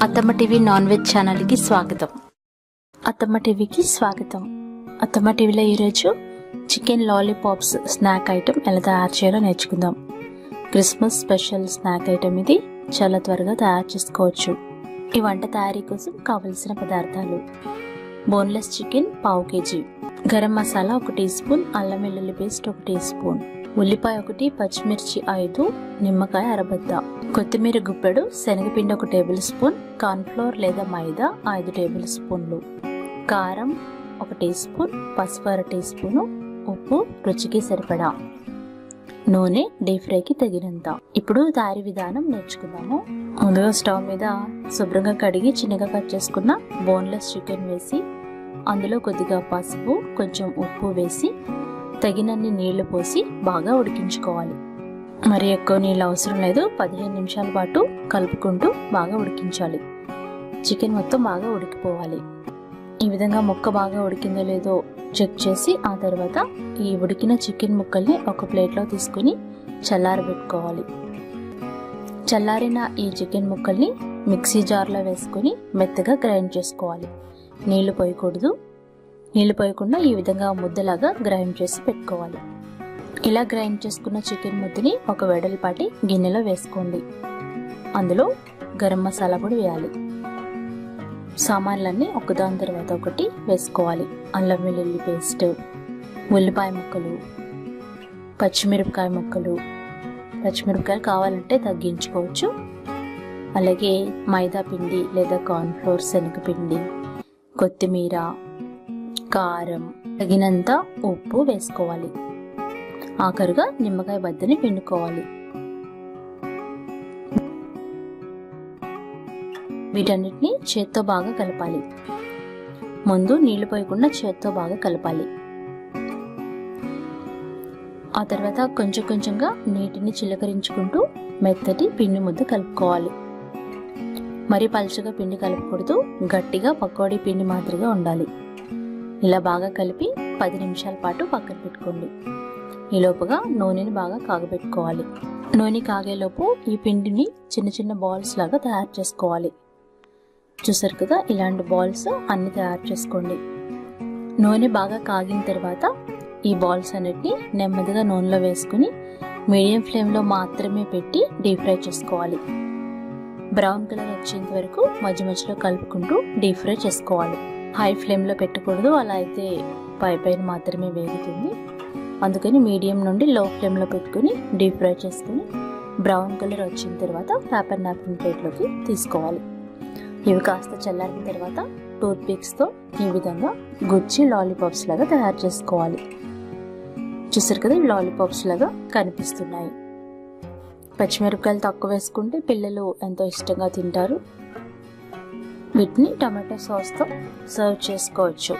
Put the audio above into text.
అత్తమ్మ TV non veg ఛానల్కి స్వాగతం. అత్తమ్మ టీవీకి స్వాగతం. అత్తమ్మ టీవీలో ఈరోజు చికెన్ లాలీపాప్స్ స్నాక్ ఐటెం ఎలా తయారు చేయాలో నేర్చుకుందాం. క్రిస్మస్ స్పెషల్ స్నాక్ ఐటెం ఇది. చాలా త్వరగా తయారు చేసుకోవచ్చు. ఈ వంట తయారీ కోసం కావలసిన పదార్థాలు: బోన్లెస్ చికెన్ పావు KG, garam masala 1 teaspoon, అల్లం వెల్లుల్లి పేస్ట్ 1 టీ స్పూన్, ఉల్లిపాయ 1, పచ్చిమిర్చి 5, నిమ్మకాయ అరబద్ద, కొత్తిమీర గుప్పెడు, శనగపిండి 1 టేబుల్ స్పూన్, కార్న్ఫ్లోర్ లేదా మైదా 5 టేబుల్ స్పూన్లు, కారం 1 టీ స్పూన్, పసుపు 1 టీ స్పూను, ఉప్పు రుచికి సరిపడా, నూనె డీప్ ఫ్రైకి తగినంత. ఇప్పుడు తయారీ విధానం నేర్చుకుందాము. ముందుగా స్టవ్ మీద శుభ్రంగా కడిగి చిన్నగా కట్ చేసుకున్న బోన్లెస్ చికెన్ వేసి అందులో కొద్దిగా పసుపు, కొంచెం ఉప్పు వేసి తగినన్ని నీళ్లు పోసి బాగా ఉడికించుకోవాలి. మరి ఎక్కువ నీళ్ళు అవసరం లేదు. 15 నిమిషాల పాటు కలుపుకుంటూ బాగా ఉడికించాలి. చికెన్ మొత్తం బాగా ఉడికిపోవాలి. ఈ విధంగా ముక్క బాగా ఉడికిందో లేదో చెక్ చేసి ఆ తర్వాత ఈ ఉడికిన చికెన్ ముక్కల్ని ఒక ప్లేట్లో తీసుకుని చల్లారబెట్టుకోవాలి. చల్లారిన ఈ చికెన్ ముక్కల్ని మిక్సీ జార్లో వేసుకుని మెత్తగా గ్రైండ్ చేసుకోవాలి. నీళ్లు పోయకూడదు. నీళ్లు పోయకుండా ఈ విధంగా ముద్దలాగా గ్రైండ్ చేసి పెట్టుకోవాలి. ఇలా గ్రైండ్ చేసుకున్న చికెన్ ముద్దని ఒక వెడల్పాటి గిన్నెలో వేసుకోండి. అందులో గరం మసాలా పొడి వేయాలి. సామాన్లన్నీ ఒకదాని తర్వాత ఒకటి వేసుకోవాలి. అల్లం వెల్లుల్లి పేస్ట్, ఉల్లిపాయ ముక్కలు, పచ్చిమిరపకాయ ముక్కలు, పచ్చిమిరపకాయలు కావాలంటే తగ్గించుకోవచ్చు. అలాగే మైదా పిండి లేదా కార్న్ఫ్లోర్, శనగపిండి, కొత్తిమీర, కారం, తగినంత ఉప్పు వేసుకోవాలి. ఆఖరుగా నిమ్మకాయ బద్దని పిండుకోవాలి. వీటన్నిటిని చేత్తో బాగా కలపాలి. ముందు నీళ్లు పోయకుండా చేత్తో బాగా కలపాలి. ఆ తర్వాత కొంచెం కొంచెంగా నీటిని చిలకరించుకుంటూ మెత్తటి పిండి ముద్ద కలుపుకోవాలి. మరి పలుచగా పిండి కలపకూడదు. గట్టిగా పకోడీ పిండి మాదిరిగా ఉండాలి. ఇలా బాగా కలిపి 10 నిమిషాల పాటు పక్కన పెట్టుకోండి. ఈలోపుగా నూనెని బాగా కాగబెట్టుకోవాలి. నూనె కాగేలోపు ఈ పిండిని చిన్న చిన్న బాల్స్ లాగా తయారు చేసుకోవాలి. చూసారు కదా, ఇలాంటి బాల్స్ అన్ని తయారు చేసుకోండి. నూనె బాగా కాగిన తర్వాత ఈ బాల్స్ అన్నిటిని నెమ్మదిగా నూనెలో వేసుకుని మీడియం ఫ్లేమ్లో మాత్రమే పెట్టి డీప్ ఫ్రై చేసుకోవాలి. బ్రౌన్ కలర్ వచ్చేంత వరకు మధ్య మధ్యలో కలుపుకుంటూ డీప్ ఫ్రై చేసుకోవాలి. హై ఫ్లేమ్లో పెట్టకూడదు, అలా అయితే పైన మాత్రమే వేగుతుంది. అందుకని మీడియం నుండి లో ఫ్లేమ్లో పెట్టుకుని డీప్ ఫ్రై చేసుకుని బ్రౌన్ కలర్ వచ్చిన తర్వాత పేపర్ నాప్కిన్ ప్లేట్లోకి తీసుకోవాలి. ఇవి కాస్త చల్లారిన తర్వాత టూత్ పిక్స్తో ఈ విధంగా గుచ్చి లాలీపాప్స్ లాగా తయారు చేసుకోవాలి. చూసారు కదా, లాలీపాప్స్ లాగా కనిపిస్తున్నాయి. పచ్చిమిరపకాయలు తక్కువ వేసుకుంటే పిల్లలు ఎంతో ఇష్టంగా తింటారు. వీటిని టమాటో సాస్తో సర్వ్ చేసుకోవచ్చు.